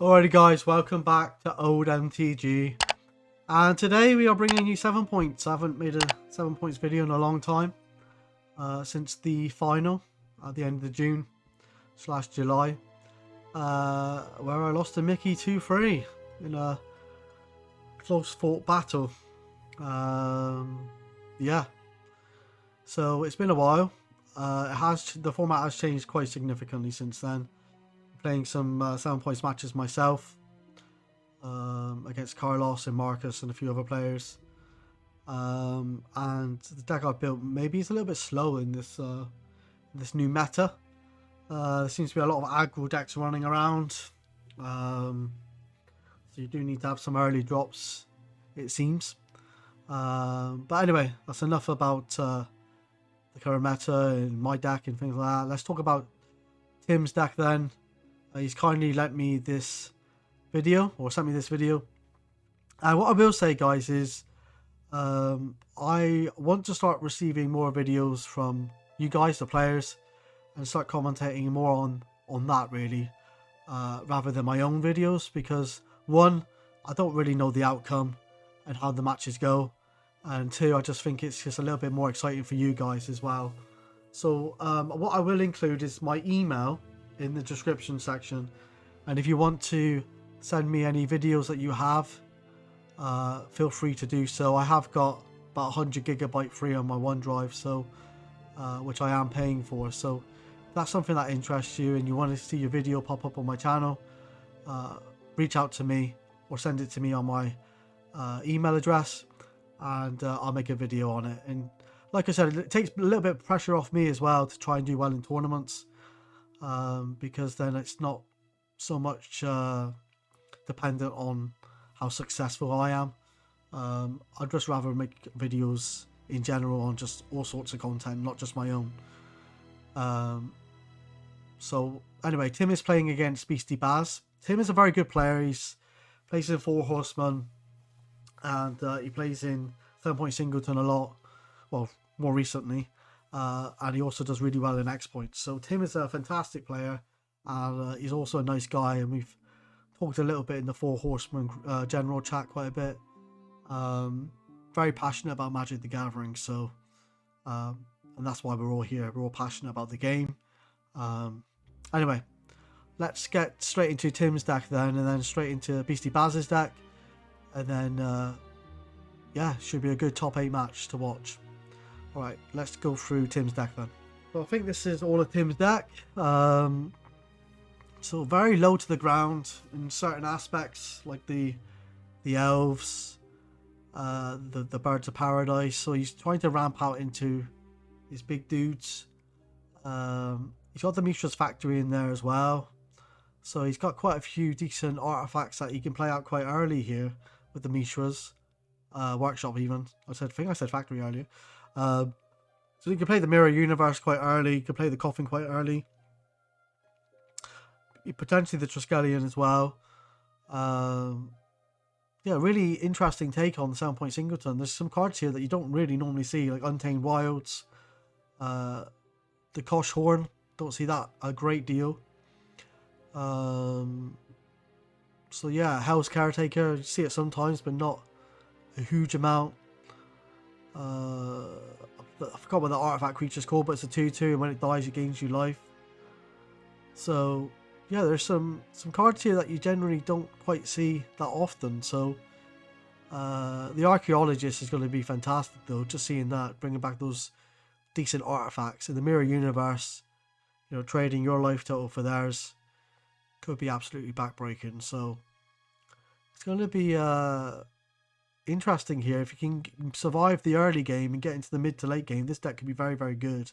Alrighty guys, welcome back to Old MTG, and today we are bringing you 7 points. I haven't made a 7 points video in a long time, since the final at the end of June/July, where I lost to Mickey 2-3 in a close fought battle. Yeah, so it's been a while. The format has changed quite significantly since then. Playing some 7 points matches myself, against Carlos and Marcus and a few other players, and the deck I've built maybe is a little bit slow in this new meta. There seems to be a lot of aggro decks running around, so you do need to have some early drops, it seems. But anyway, that's enough about the current meta and my deck and things like that. Let's talk about Tim's deck then. He's kindly lent me this video, or sent me this video. And what I will say, guys, is I want to start receiving more videos from you guys, the players, and start commentating more on that, really, rather than my own videos. Because one, I don't really know the outcome and how the matches go, and two, I just think it's just a little bit more exciting for you guys as well. So what I will include is my email in the description section, and if you want to send me any videos that you have, feel free to do so. I have got about 100 GB free on my OneDrive, so which I am paying for. So if that's something that interests you and you want to see your video pop up on my channel, reach out to me or send it to me on my email address, and I'll make a video on it. And like I said, it takes a little bit of pressure off me as well to try and do well in tournaments, because then it's not so much dependent on how successful I am. I'd just rather make videos in general on just all sorts of content, not just my own. So anyway, Tim is playing against Beastie Bas. Tim is a very good player. He plays in 4 Horsemen, and he plays in 7 Point Singleton a lot, well, more recently. And he also does really well in X points. So Tim is a fantastic player, and he's also a nice guy, and we've talked a little bit in the 4 Horsemen general chat quite a bit. Very passionate about Magic the Gathering, so and that's why we're all here. We're all passionate about the game. Anyway, let's get straight into Tim's deck then, and then straight into Beastie Bas's deck, and then yeah, should be a good top 8 match to watch. Alright, let's go through Tim's deck then. So I think this is all of Tim's deck. So very low to the ground in certain aspects, like the elves, the birds of paradise. So he's trying to ramp out into his big dudes. He's got the Mishra's Factory in there as well. So he's got quite a few decent artifacts that he can play out quite early here with the Mishra's. Workshop even. I think I said factory earlier. So you can play the Mirror Universe quite early. You can play the Coffin quite early. Potentially the Triskelion as well. Yeah, really interesting take on the 7 Point Singleton. There's some cards here that you don't really normally see, like Untamed Wilds, the Kosh Horn. Don't see that a great deal. So yeah, Hell's Caretaker. You see it sometimes, but not a huge amount. I forgot what the artifact creature's called, but it's a 2/2, and when it dies it gains you life. So yeah, there's some cards here that you generally don't quite see that often. So the Archaeologist is going to be fantastic though, just seeing that, bringing back those decent artifacts. In the Mirror Universe, you know, trading your life total for theirs could be absolutely backbreaking. So it's going to be interesting here. If you can survive the early game and get into the mid to late game, this deck could be very, very good.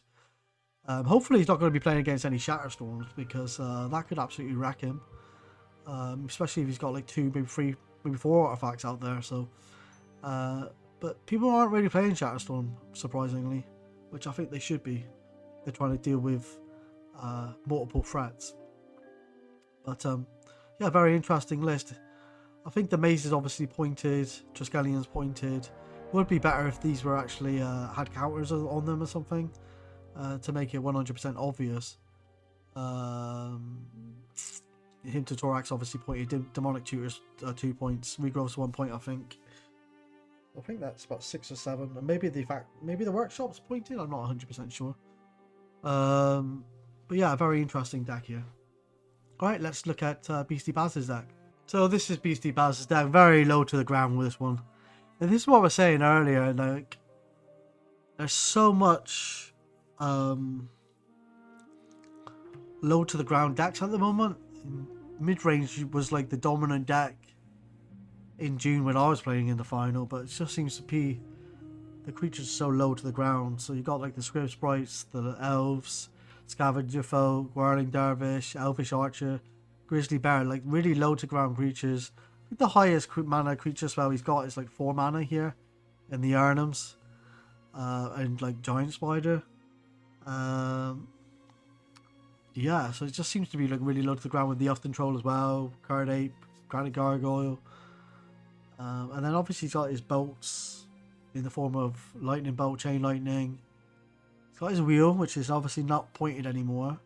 Hopefully he's not going to be playing against any Shatterstorms, because that could absolutely wreck him, especially if he's got like 2, maybe 3, maybe 4 artifacts out there. So but people aren't really playing Shatterstorm, surprisingly, which I think they should be. They're trying to deal with multiple threats. But yeah, very interesting list. I think the Maze is obviously pointed, Triskellion's pointed. Would be better if these were actually had counters on them or something, to make it 100% obvious. Him to Thorax obviously pointed. Demonic Tutors 2 points. Regrowth's 1 point, I think. I think that's about 6 or 7. And maybe the workshop's pointed. I'm not 100% sure. But yeah, a very interesting deck here. Alright, let's look at Beastie Bas's deck. So this is Beastie Bas's deck. Very low to the ground with this one. And this is what I was saying earlier. Like, there's so much low to the ground decks at the moment. Mid-range was like the dominant deck in June when I was playing in the final, but it just seems to be the creatures so low to the ground. So you got like the Script Sprites, the Elves, Scavenger Folk, Whirling Dervish, Elvish Archer, Grizzly Bear, like really low to ground creatures. I think the highest mana creature spell he's got is like 4 mana here in the Arnhems, and like Giant Spider. Yeah, so it just seems to be like really low to the ground with the Elf Troll as well, Card Ape, Granite Gargoyle. And then obviously he's got his bolts in the form of Lightning Bolt, Chain Lightning. He's got his wheel, which is obviously not pointed anymore.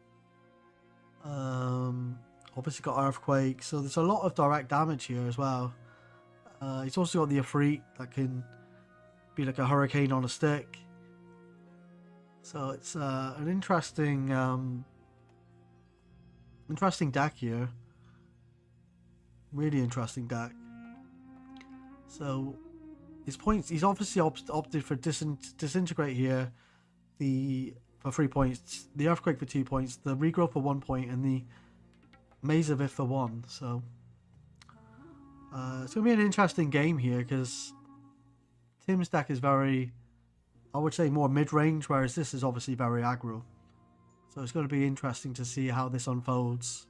Obviously got Earthquake, so there's a lot of direct damage here as well. He's also got the Ifrit that can be like a hurricane on a stick. So it's an interesting deck here. Really interesting deck. So his points, he's obviously opted for Disintegrate here, for 3 points, the Earthquake for 2 points, the Regrowth for 1 point, and the Maze of If for 1. So it's going to be an interesting game here because Tim's deck is very, I would say, more mid-range, whereas this is obviously very aggro. So it's going to be interesting to see how this unfolds.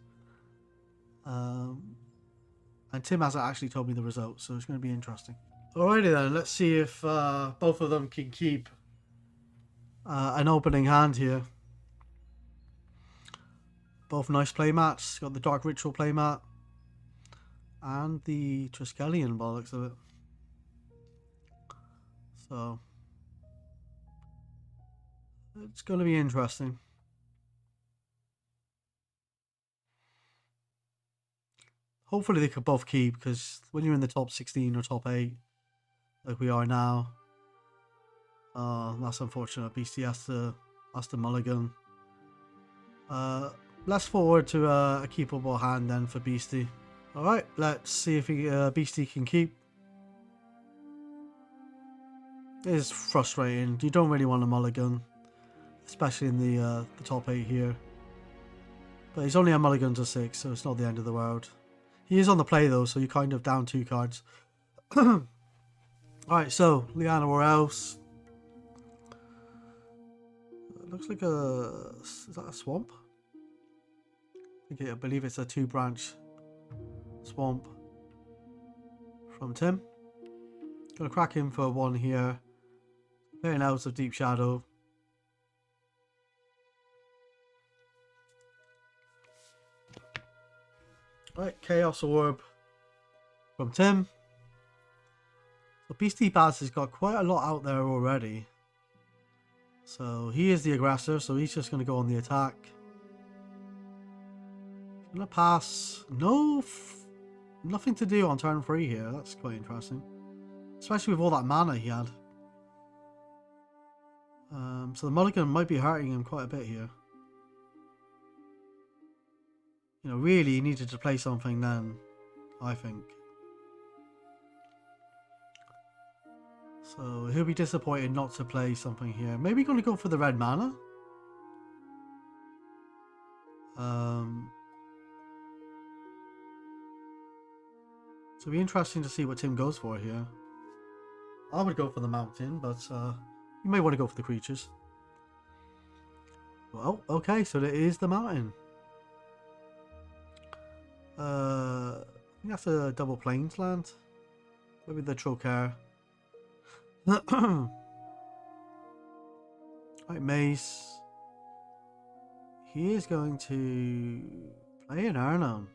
And Tim hasn't actually told me the results, so it's going to be interesting. Alrighty then, let's see if both of them can keep an opening hand here. Both nice playmats. Got the Dark Ritual playmat and the Triskelion by the looks of it. So it's going to be interesting. Hopefully they could both keep, because when you're in the top 16 or top 8, like we are now, that's unfortunate. Beastie has to mulligan. Let's forward to a keepable hand then for Beastie. Alright, let's see if Beastie can keep. It is frustrating. You don't really want a mulligan, especially in the top 8 here. But he's only a mulligan to 6, so it's not the end of the world. He is on the play though, so you're kind of down 2 cards. Alright, so Liana or else. It looks like is that a swamp? I believe it's a 2-branch swamp from Tim. Gonna crack him for 1 here. Playing Elves of Deep Shadow. Right, Chaos Orb from Tim. So Beastie Bas has got quite a lot out there already. So he is the aggressor, so he's just going to go on the attack. Gonna pass. Nothing to do on turn 3 here. That's quite interesting. Especially with all that mana he had. So the mulligan might be hurting him quite a bit here. You know, really he needed to play something then, I think. So he'll be disappointed not to play something here. Maybe going to go for the red mana. So it'll be interesting to see what Tim goes for here. I would go for the mountain, but you may want to go for the creatures. Well, okay, so it is the mountain. I think that's a double plains land. Maybe the Trocar. Right, Mace. He is going to play an Arnon.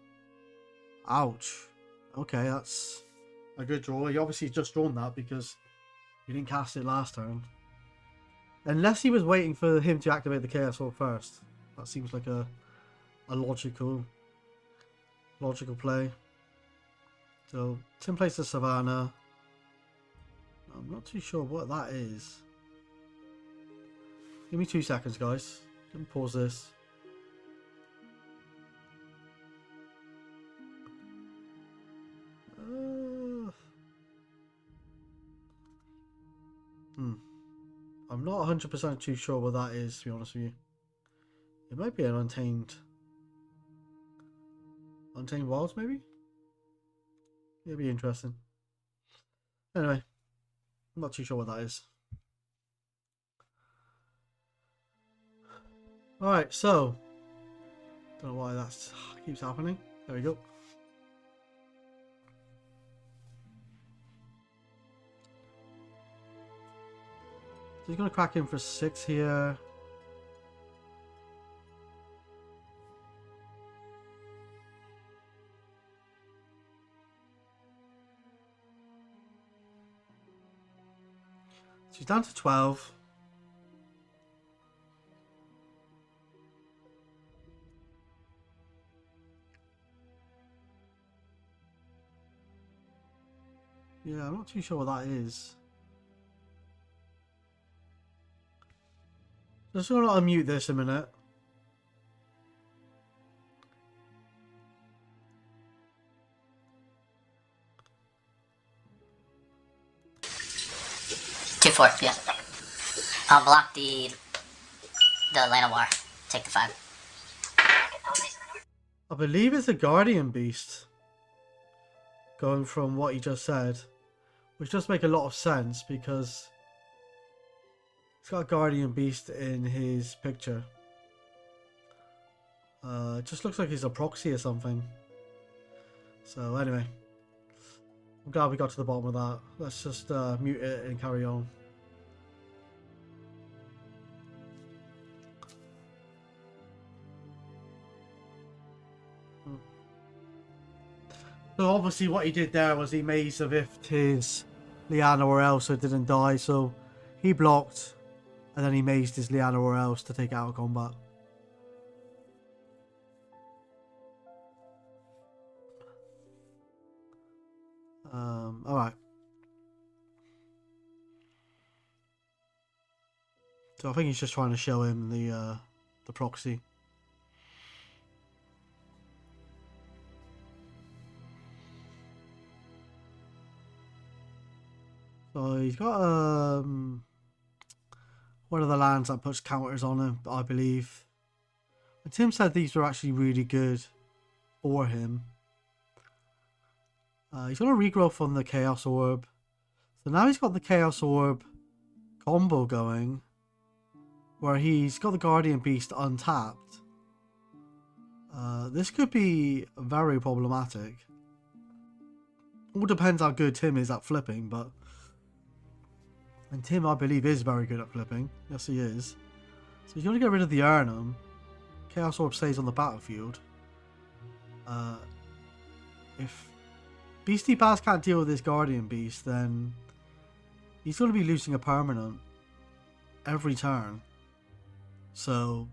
Ouch. Okay, that's a good draw. He obviously just drawn that because he didn't cast it last turn. Unless he was waiting for him to activate the Chaos Orb first. That seems like a logical logical play. So Tim plays the Savannah. I'm not too sure what that is. Give me 2 seconds, guys. Let me pause this. I'm not 100% too sure what that is, to be honest with you. It might be an Untamed Wilds, maybe? It'd be interesting. Anyway, I'm not too sure what that is. Alright, so don't know why that keeps happening. There we go. So he's going to crack in for 6 here. So he's down to 12. Yeah, I'm not too sure what that is. Just going to unmute this a minute. Two, 4, yeah. I'll block the Lana War. Take the 5. I believe it's a Guardian Beast. Going from what he just said. Which does make a lot of sense because he's got a Guardian Beast in his picture. It just looks like he's a proxy or something. So anyway. I'm glad we got to the bottom of that. Let's just mute it and carry on. So obviously what he did there was he mazed as if his Liana or Elsa didn't die, so he blocked and then he mazed his Liana or Elsa to take out of combat. Alright. So I think he's just trying to show him the proxy. So he's got one of the lands that puts counters on him, I believe. And Tim said these were actually really good for him. He's got a regrowth on the Chaos Orb. So now he's got the Chaos Orb combo going, where he's got the Guardian Beast untapped. This could be very problematic. All depends how good Tim is at flipping, but... And Tim, I believe, is very good at flipping. Yes, he is. So he's going to get rid of the Urnum. Chaos Orb stays on the battlefield. If Beastie Bas can't deal with this Guardian Beast, then he's going to be losing a permanent every turn. So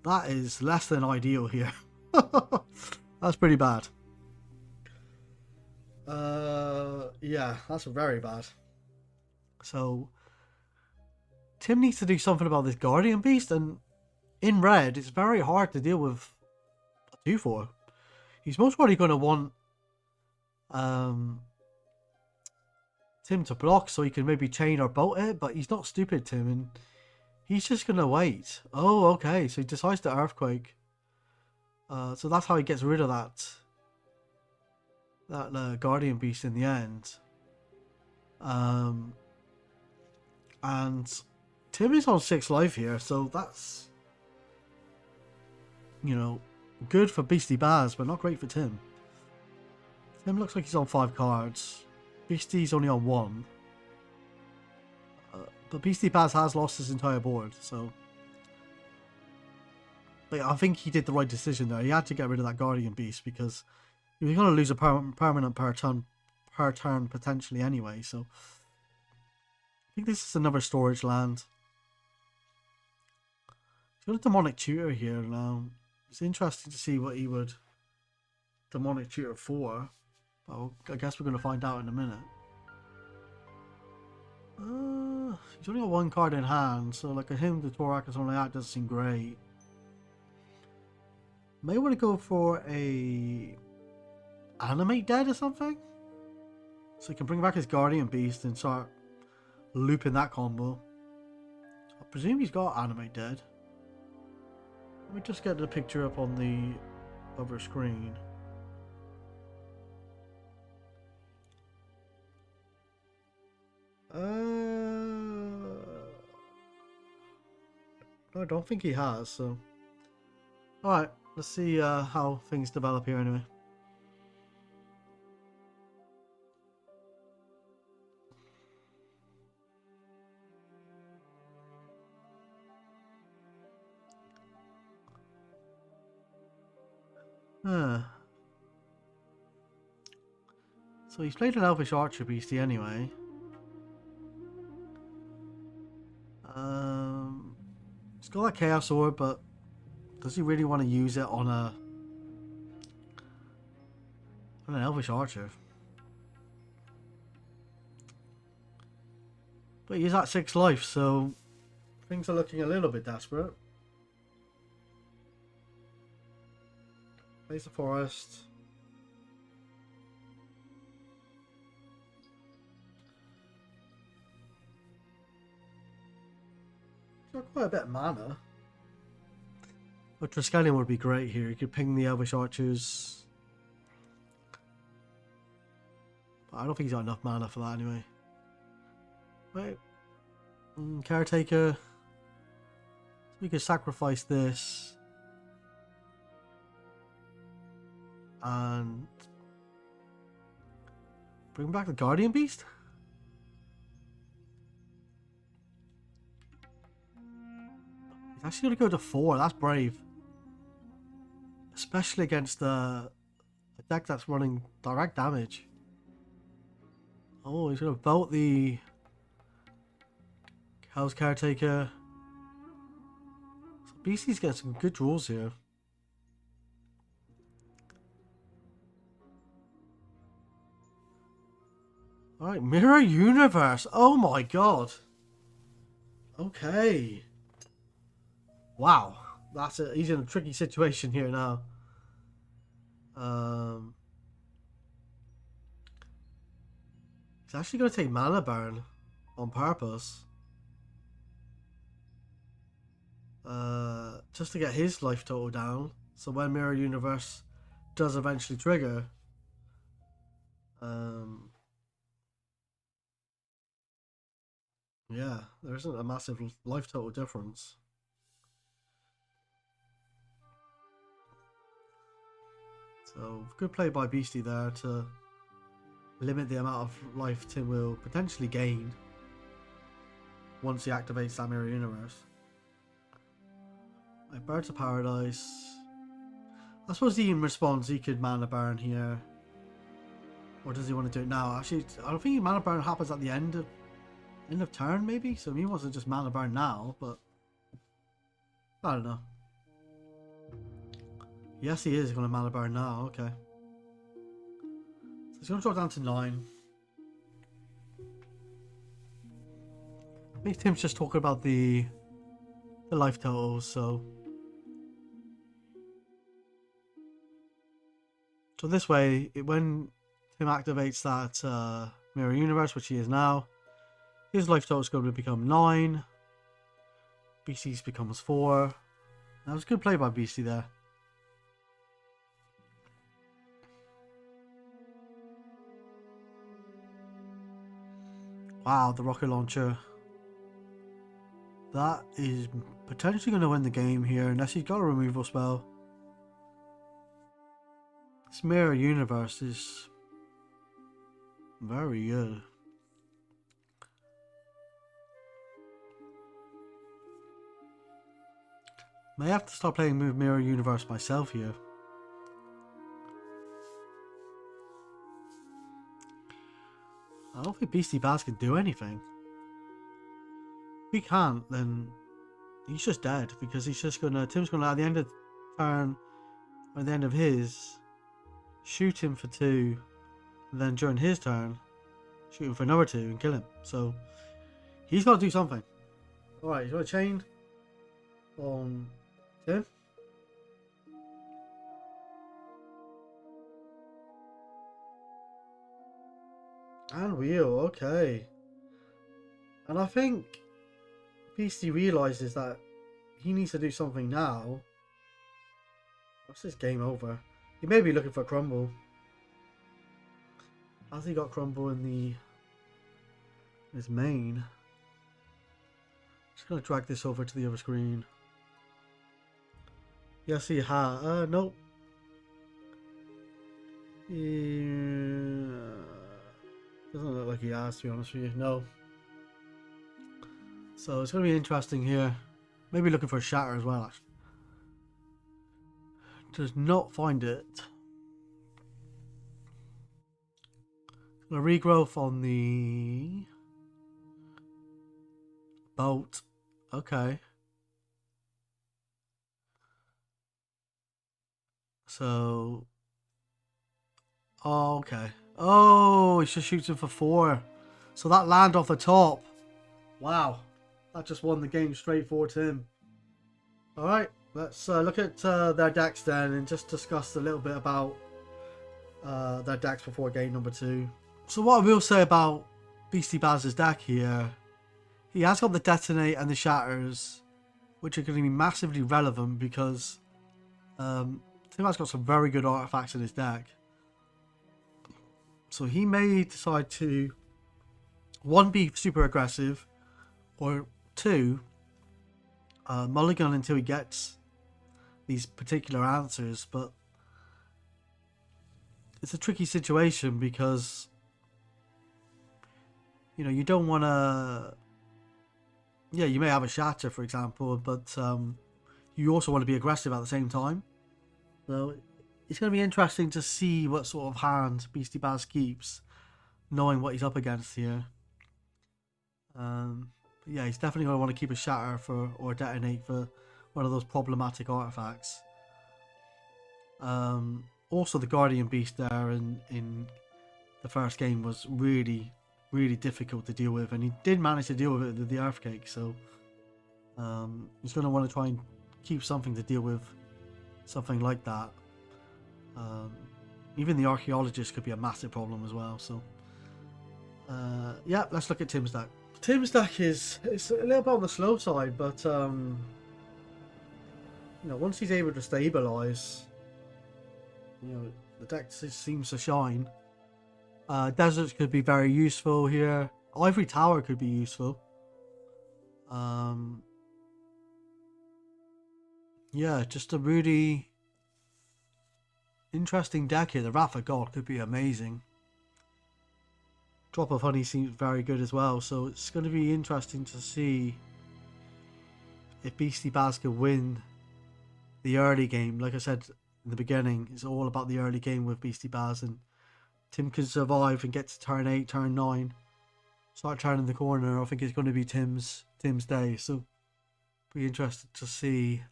that is less than ideal here. That's pretty bad. Yeah, that's very bad. So Tim needs to do something about this Guardian Beast, and in red it's very hard to deal with a 2/4. He's most probably going to want Tim to block so he can maybe chain or bolt it, but he's not stupid, Tim, and he's just going to wait. Oh, okay, so he decides to Earthquake. So that's how he gets rid of that Guardian Beast in the end. And Tim is on 6 life here, so that's, you know, good for Beastie Bas, but not great for Tim. Tim looks like he's on 5 cards. Beastie's only on 1. But Beastie Bas has lost his entire board, so... But I think he did the right decision there. He had to get rid of that Guardian Beast because he was going to lose a permanent per turn potentially anyway, so... I think this is another storage land. He's got a Demonic Tutor here now. It's interesting to see what he would Demonic Tutor 4. Well, I guess we're going to find out in a minute. He's only got one card in hand, so like a him, the Torak or something like that doesn't seem great. May want to go for a Animate Dead or something, so he can bring back his Guardian Beast and start looping that combo. I presume he's got Animate Dead. Let me just get the picture up on the other screen. I don't think he has, so... Alright, let's see how things develop here anyway. So he's played an Elvish Archer Beastie anyway. He's got that Chaos Orb, but does he really want to use it on an Elvish Archer? But he's at 6 life, so things are looking a little bit desperate. Plays the Forest. He's got quite a bit of mana. But Triskelion would be great here. You could ping the Elvish Archers. But I don't think he's got enough mana for that anyway. Right. Caretaker. So we could sacrifice this. And bring back the Guardian Beast? He's actually going to go to 4. That's brave. Especially against a deck that's running direct damage. Oh, he's going to vote the Hell's Caretaker. So BC's getting some good draws here. Alright, Mirror Universe. Oh my god. Okay. Wow. That's it. He's in a tricky situation here now. He's actually going to take Mana Burn on purpose. Just to get his life total down. So when Mirror Universe does eventually trigger, yeah, there isn't a massive life total difference. So good play by Beastie there to limit the amount of life Tim will potentially gain once he activates that Mirror Universe. Like Birds of Paradise. I suppose he in response he could Mana Burn here. Or does he want to do it now? Actually, I don't think Mana Burn happens at the end of turn maybe, so he wants to just Mana Burn now, but I don't know. Yes, he is going to Mana Burn now, okay. So he's going to drop down to 9. I think Tim's just talking about the life totals, so this way, when Tim activates that Mirror Universe, which he is now, his life total is going to become 9. BC's becomes 4. That was a good play by Beastie there. Wow, the rocket launcher. That is potentially going to win the game here, unless he's got a removal spell. This Mirror Universe is very good. May have to start playing Mirror Universe myself here. I don't think Beastie Bas can do anything. If he can't, then he's just dead, because he's just gonna, Tim's gonna at the end of turn, or at the end of his, shoot him for 2, and then during his turn, shoot him for another 2 and kill him. So he's got to do something. Alright, he's got a chain on Tim. And wheel, okay. And I think Beastie realizes that he needs to do something now. What's this game over? He may be looking for Crumble. Has he got Crumble in his main? Just gonna drag this over to the other screen. Yes, he has. Nope. Yeah. Doesn't look like he has, to be honest with you. No. So it's going to be interesting here. Maybe looking for a shatter as well, actually. Does not find it. A regrowth on the boat. Okay. So. Oh, okay. Oh, he just shoots him for 4. So that land off the top. Wow. That just won the game straight for Tim. Alright, let's look at their decks then and just discuss a little bit about their decks before game number 2. So what I will say about Beastie Bas's deck here, he has got the Detonate and the Shatters, which are going to be massively relevant because Tim has got some very good artifacts in his deck. So he may decide to, 1, be super aggressive, or 2, mulligan until he gets these particular answers. But it's a tricky situation because, you know, you don't want to, yeah, you may have a shatter, for example, but you also want to be aggressive at the same time. So it's going to be interesting to see what sort of hand Beastie Bas keeps, knowing what he's up against here. But yeah, he's definitely going to want to keep a shatter for, or detonate for one of those problematic artifacts. Also, the Guardian Beast there in the first game was really, really difficult to deal with, and he did manage to deal with it with the Earthquake. So he's going to want to try and keep something to deal with something like that. Even the Archaeologist could be a massive problem as well. So yeah, let's look at Tim's deck. Tim's deck is, it's a little bit on the slow side, but you know, once he's able to stabilize, you know, the deck seems to shine. Deserts could be very useful here. Ivory Tower could be useful. Yeah, just a really interesting deck here. The Wrath of God could be amazing. Drop of Honey seems very good as well, so it's going to be interesting to see if Beastie Bas can win the early game. Like I said in the beginning, it's all about the early game with Beastie Bas, and Tim can survive and get to turn 8, turn 9, start turning the corner. I think it's going to be Tim's day, so be interested to see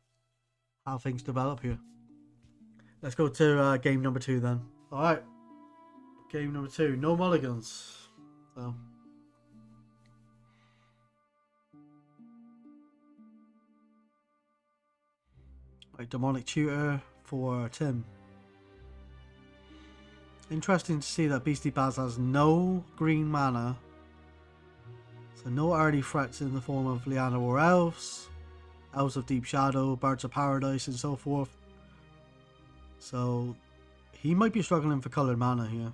how things develop here. Let's go to game number 2 then. Alright, game number 2, no mulligans. So right, Demonic Tutor for Tim. Interesting to see that Beastie Bas has no green mana, so no early threats in the form of Liana or Elves, Elves of Deep Shadow, Birds of Paradise and so forth. So he might be struggling for coloured mana here,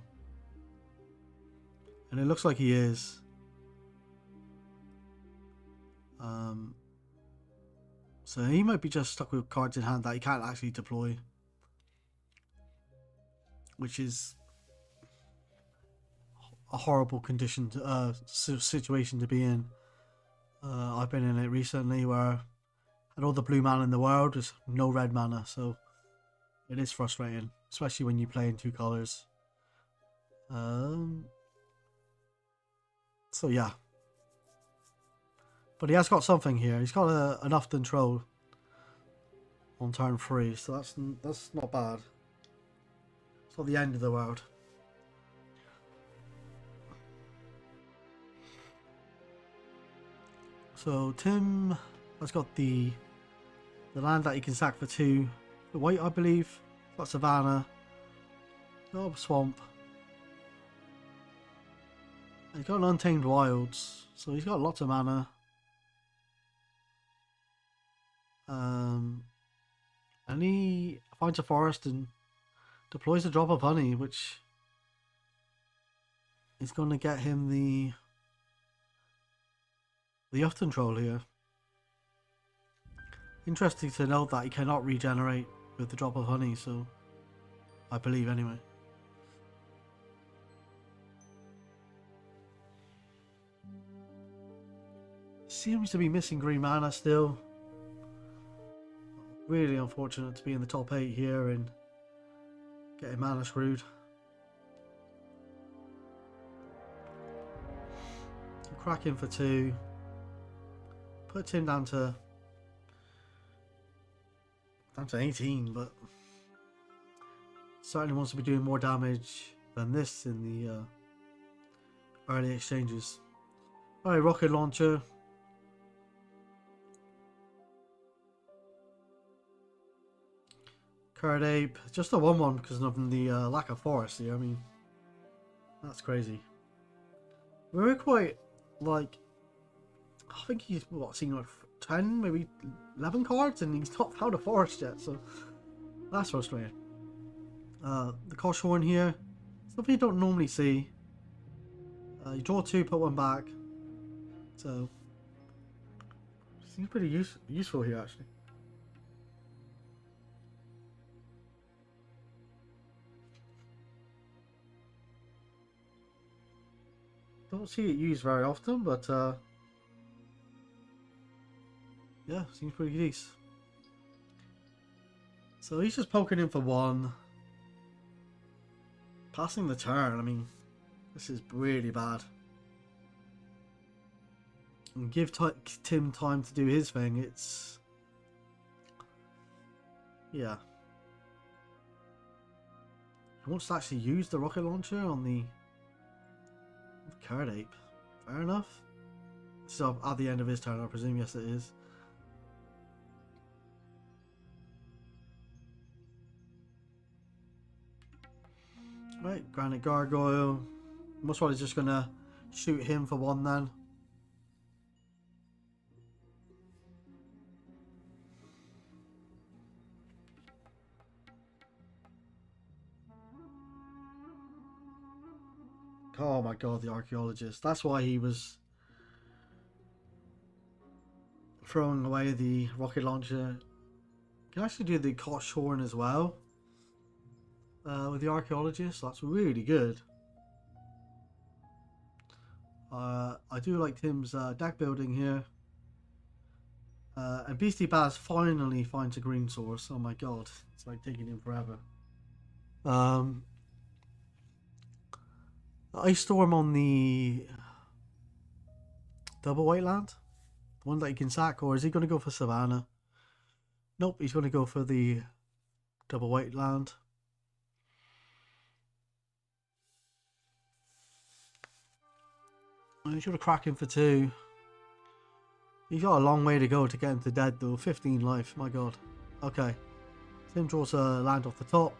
and it looks like he is. So he might be just stuck with cards in hand that he can't actually deploy, which is a horrible condition, situation to be in. I've been in it recently where I had all the blue mana in the world, there's no red mana, so it is frustrating, especially when you play in 2 colours. So yeah, but he has got something here. He's got enough control on turn 3, so that's not bad. It's not the end of the world. So Tim has got the land that he can sack for 2. The white, I believe. Got Savannah. Got Swamp. And he's got an Untamed Wilds, so he's got lots of mana. And he finds a forest and deploys a drop of honey, which is going to get him the Ufton Troll here. Interesting to note that he cannot regenerate with the drop of honey, so I believe anyway. Seems to be missing green mana still. Really unfortunate to be in the top 8 here and getting mana screwed. Crack him for 2. Puts him down to 18, but certainly wants to be doing more damage than this in the early exchanges. Alright, rocket launcher. Card Ape, just a 1/1 because of the lack of forest here. I mean, that's crazy. We're quite, like, I think he's seen like 10, maybe 11 cards, and he's not found a forest yet, so that's frustrating. The Koshhorn here, something you don't normally see. You draw 2, put 1 back, so seems pretty useful here actually. Don't see it used very often, but yeah, seems pretty decent. So he's just poking in for 1. Passing the turn, I mean, this is really bad. And give Tim time to do his thing, it's... yeah. He wants to actually use the rocket launcher on the Card Ape. Fair enough. So at the end of his turn, I presume. Yes, it is. Right, Granite Gargoyle. Most probably just gonna shoot him for 1 then. Oh my god, the Archaeologist. That's why he was throwing away the rocket launcher. You can actually do the Koshhorn as well with the Archaeologist. That's really good. I do like Tim's deck building here. And Beastie Bas finally finds a green source. Oh my god, it's like taking him forever. Ice Storm on the double white land, the one that he can sack, or is he going to go for Savannah? Nope, he's going to go for the double white land. He's going to crack him for 2. He's got a long way to go to get him to dead though. 15 life, my god. Okay, Tim draws a land off the top.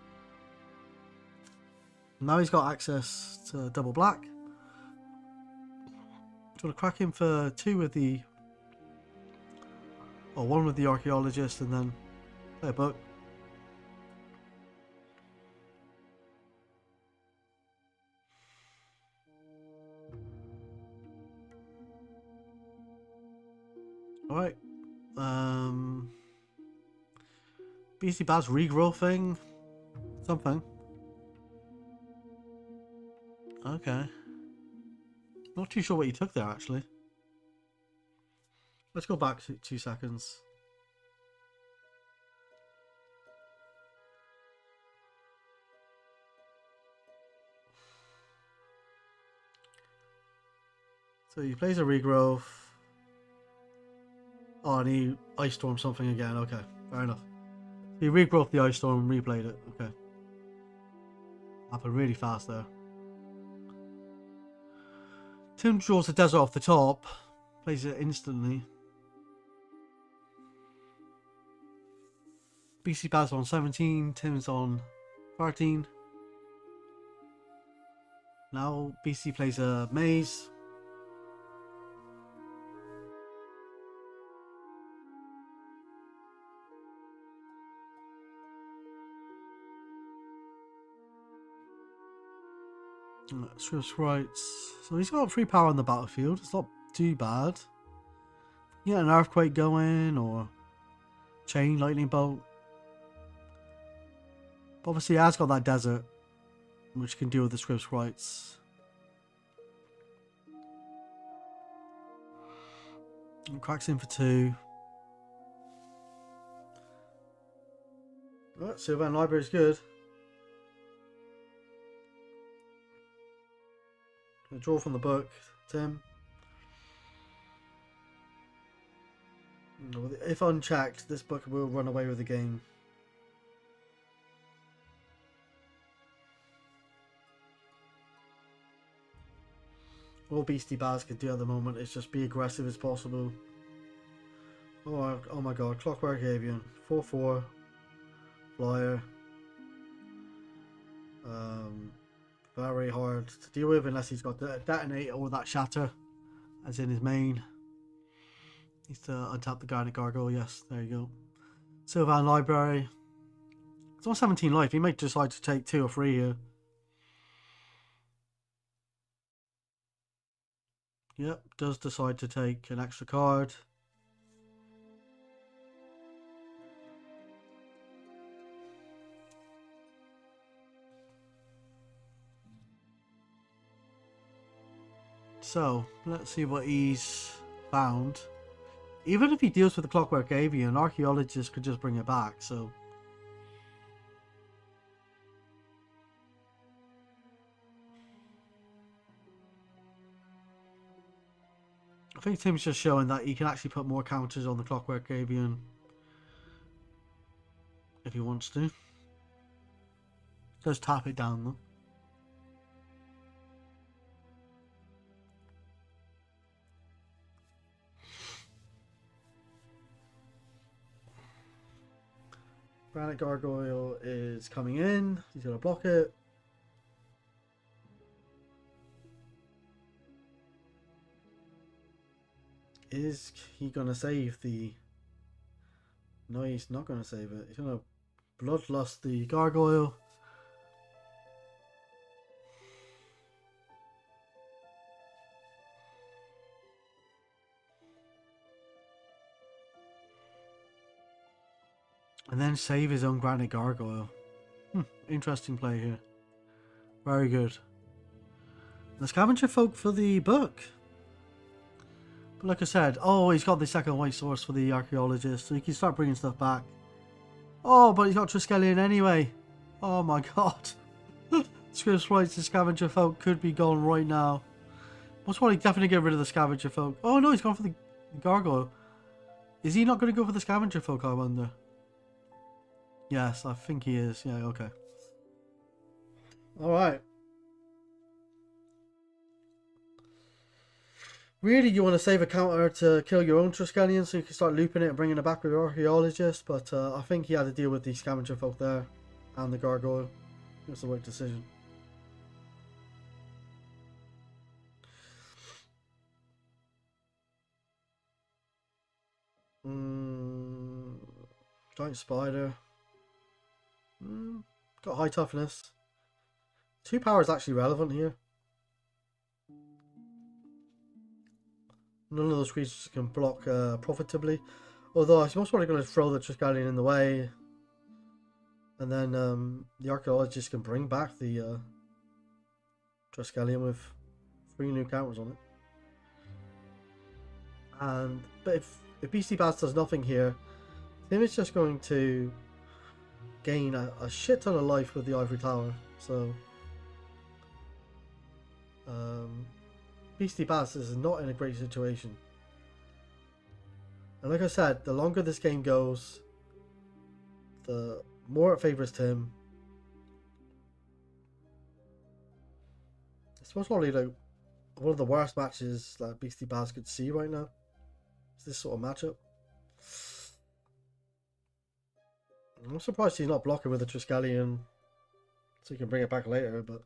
Now he's got access to double black. I'm going to crack him for 2 with the... or 1 with the Archaeologist and then play a book. Alright. Beastie Bas regrowthing. Something. Okay. Not too sure what he took there actually. Let's go back 2 seconds. So he plays a regrowth. Oh, and he Ice Storm something again. Okay, fair enough. He regrowthed the Ice Storm and replayed it. Okay. Happened really fast there. Tim draws the desert off the top. Plays it instantly. Beastie Bas on 17. Tim's on 13. Now Beastie plays a maze. Swift's rights. So he's got 3 power on the battlefield. It's not too bad. Yeah, an earthquake going or chain lightning bolt. But obviously, he has got that desert, which can deal with the Swift's rights. And cracks in for 2. Alright, Sylvan Library's good. Draw from the book, Tim. If unchecked, this book will run away with the game. All Beastie Bas can do at the moment is just be aggressive as possible. Oh my god, Clockwork Avian. 4/4. Flyer. Very hard to deal with unless he's got the detonate or that shatter as in his main. Needs to untap the Garnet Gargoyle. Yes, there you go. Sylvan Library. It's on 17 life. He might decide to take 2 or 3 here. Yep, does decide to take an extra card. So, let's see what he's found. Even if he deals with the Clockwork Avian, an archaeologist could just bring it back, so... I think Tim's just showing that he can actually put more counters on the Clockwork Avian if he wants to. Just tap it down though. Granite Gargoyle is coming in. He's going to block it. Is he going to save the... No, he's not going to save it. He's going to Bloodlust the Gargoyle. And then save his own Granite Gargoyle. Interesting play here. Very good. The Scavenger Folk for the book. But like I said, oh, he's got the second white source for the Archaeologist, so he can start bringing stuff back. Oh, but he's got Triskelion anyway. Oh my god. Scripts writes the Scavenger Folk could be gone right now. Most probably definitely get rid of the Scavenger Folk. Oh no, he's gone for the Gargoyle. Is he not going to go for the Scavenger Folk, I wonder? Yes, I think he is. Yeah, okay. Alright. Really, you want to save a counter to kill your own Triskelion so you can start looping it and bringing it back with your Archaeologist, but I think he had to deal with the Scavenger Folk there and the Gargoyle. It was the right decision. Giant Spider. Got high toughness. 2 power is actually relevant here. None of those creatures can block profitably. Although I'm most probably going to throw the Triskelion in the way. And then the Archaeologist can bring back the Triskelion with 3 new counters on it. But if Beastie Bas does nothing here, Tim is just going to gain a shit ton of life with the Ivory Tower. So Beastie Bas is not in a great situation. And like I said, the longer this game goes, the more it favours Tim. So it's probably like one of the worst matches that Beastie Bas could see right now. Is this sort of matchup? I'm surprised he's not blocking with a Triskelion, so he can bring it back later. But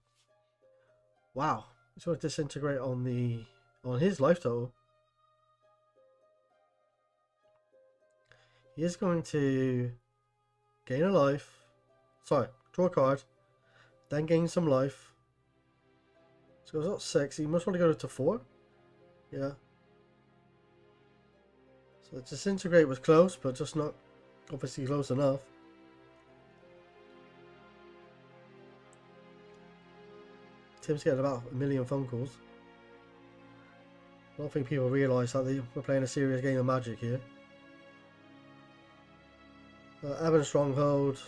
wow, he's going to disintegrate on his life total. He is going to gain a life. Sorry, draw a card, then gain some life. So it goes up 6. He must want to go to 4. Yeah. So the disintegrate was close, but just not obviously close enough. Tim's getting about 1 million phone calls. I don't think people realise that we're playing a serious game of Magic here. Evan Stronghold.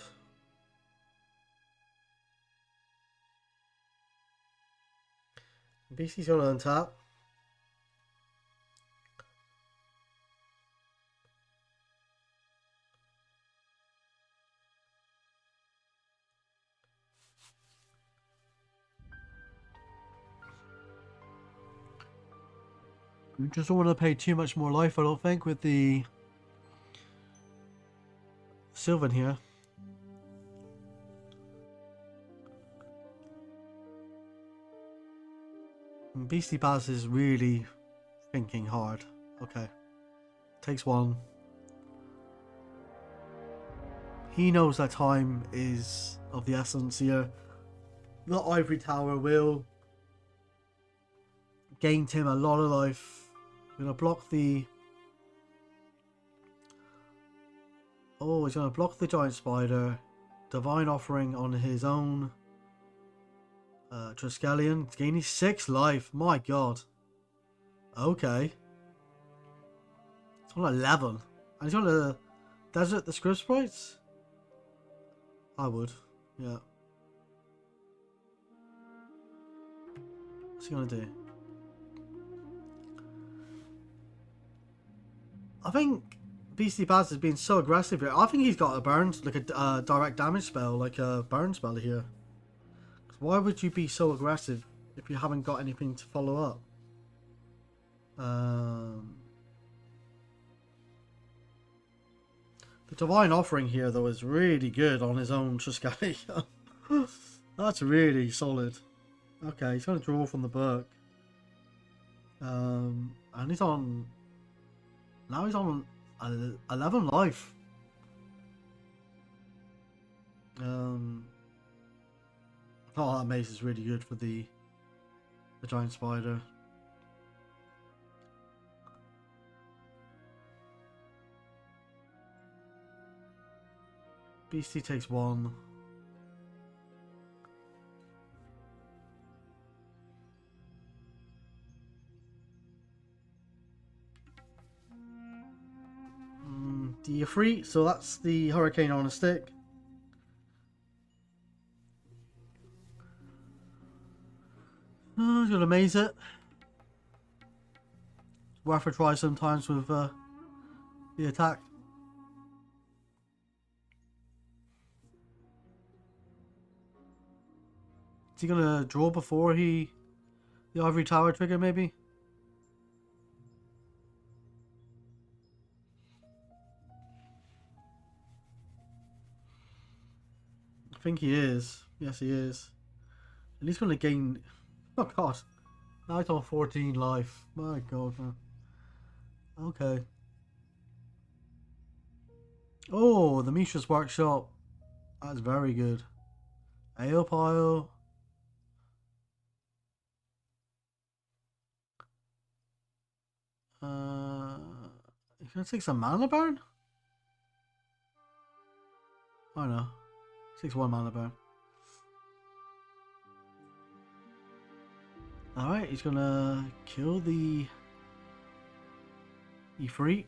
BC's going to untap. We just don't want to pay too much more life, I don't think, with the Sylvan here. And Beastie Bas is really thinking hard. Okay. Takes 1. He knows that time is of the essence here. The Ivory Tower will gain Tim a lot of life. We're going to block the... Oh, he's going to block the Giant Spider. Divine Offering on his own. Triskelion. It's gaining 6 life. My god. Okay. It's on 11. And he's going to desert the Script Sprites? I would. Yeah. What's he going to do? I think Beastie Bas has been so aggressive here. I think he's got a burn, like a direct damage spell, like a burn spell here. Why would you be so aggressive if you haven't got anything to follow up? The Divine Offering here, though, is really good on his own Triskelion. That's really solid. Okay, he's going to draw from the book. And he's on... Now he's on 11 life. Oh, that mace is really good for the Giant Spider. Beastie takes 1. The Ifrit, so that's the Hurricane on a stick. Oh, he's gonna maze it. It's worth a try sometimes with the attack. Is he gonna draw before the Ivory Tower trigger, maybe? I think he is. Yes, he is. And he's gonna gain... Oh god. Now he's on 14 life. My god, man. Okay. Oh, the Mishra's Workshop. That's very good. Ale Pile. He's gonna take some mana burn? Oh no. 6-1 mana burn. Alright, he's gonna kill the Ifrit.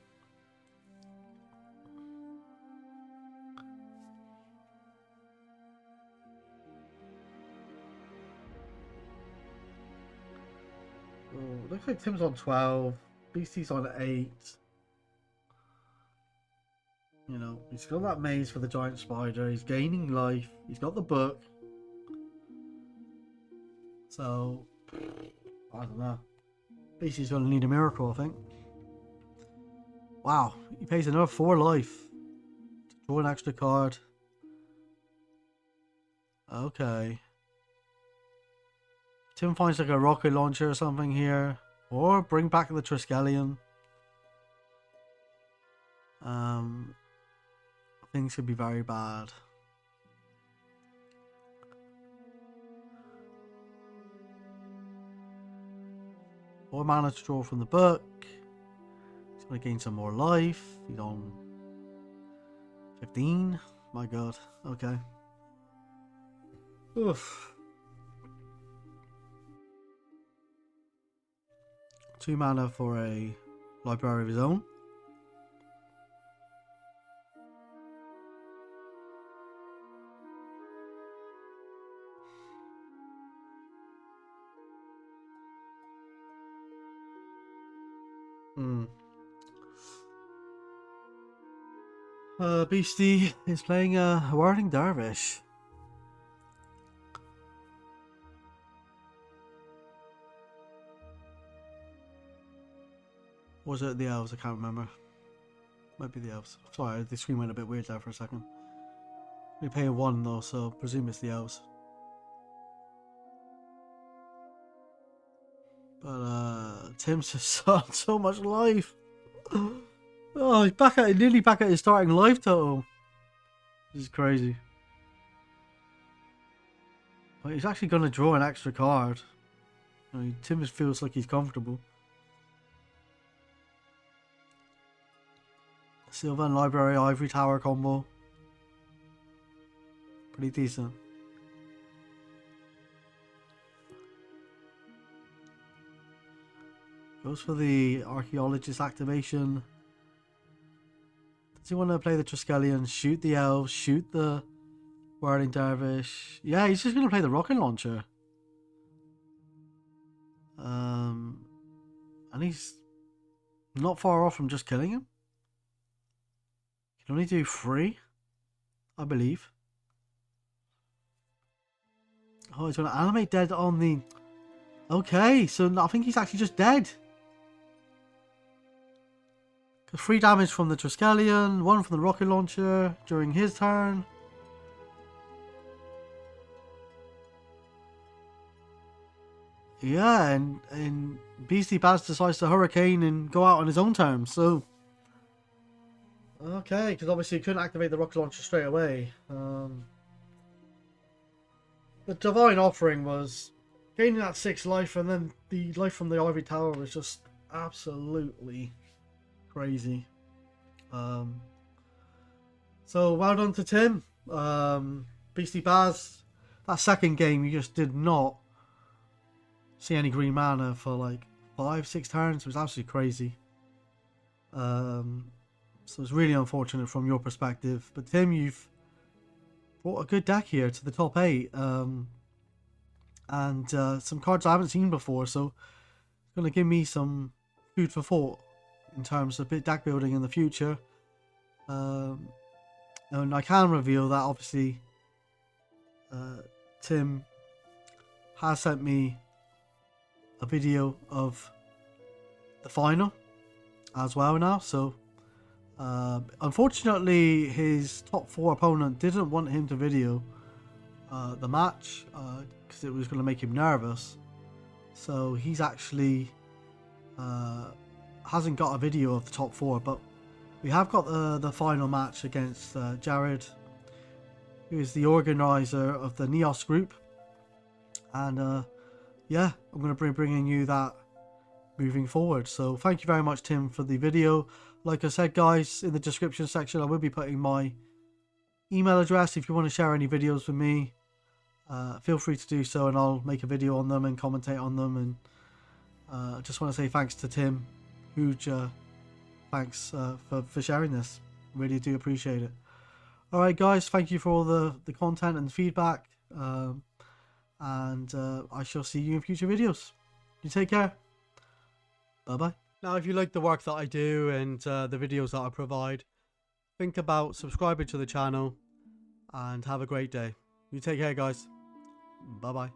Oh, looks like Tim's on 12. Beastie's on 8. You know, he's got that maze for the Giant Spider. He's gaining life. He's got the book. So, I don't know. Beastie's going to need a miracle, I think. Wow, he pays another 4 life to draw an extra card. Okay. Tim finds like a rocket launcher or something here. Or bring back the Triskelion. Things could be very bad. More mana to draw from the book. He's going to gain some more life. He's on 15. My god. Okay. Oof. 2 mana for a library of his own. Beastie is playing a Whirling Dervish. Or was it the elves? I can't remember. Might be the elves. Sorry, the screen went a bit weird there for a second. We're paying 1 though, so presume it's the elves. But Tim's just on so much life. Oh, he's back at nearly back at his starting life total. This is crazy. Well, he's actually going to draw an extra card. I mean, Tim just feels like he's comfortable. Sylvan Library Ivory Tower combo. Pretty decent. Goes for the Archaeologist activation. Does he want to play the Triskelion, shoot the elves, shoot the Whirling Dervish? Yeah, he's just going to play the Rocket Launcher. And he's not far off from just killing him. He can only do 3, I believe. Oh, he's going to animate dead on the... Okay, so I think he's actually just dead. 3 damage from the Triskelion, 1 from the rocket launcher during his turn. Yeah, and Beastie Bas decides to hurricane and go out on his own terms. So, okay, because obviously he couldn't activate the rocket launcher straight away. The Divine Offering was gaining that 6 life, and then the life from the Ivory Tower was just absolutely crazy. So well done to Tim. Beastie Bas, that second game you just did not see any green mana for like 5-6 turns. It was absolutely crazy. So it's really unfortunate from your perspective, but Tim, you've brought a good deck here to the top 8, and some cards I haven't seen before, so it's going to give me some food for thought in terms of deck building in the future. And I can reveal that obviously Tim has sent me a video of the final as well now. So unfortunately his top 4 opponent didn't want him to video the match because it was going to make him nervous. So he's actually hasn't got a video of the top 4, but we have got the final match against Jared, who is the organizer of the Neos group. And yeah, I'm going to be bringing you that moving forward. So thank you very much, Tim, for the video. Like I said, guys, in the description section I will be putting my email address. If you want to share any videos with me, feel free to do so, and I'll make a video on them and commentate on them. And I just want to say thanks to Tim. Huge thanks for sharing this. Really do appreciate it. Alright guys, thank you for all the content and feedback, and I shall see you in future videos. You take care. Bye bye. Now if you like the work that I do and the videos that I provide, think about subscribing to the channel and have a great day. You take care guys. Bye bye.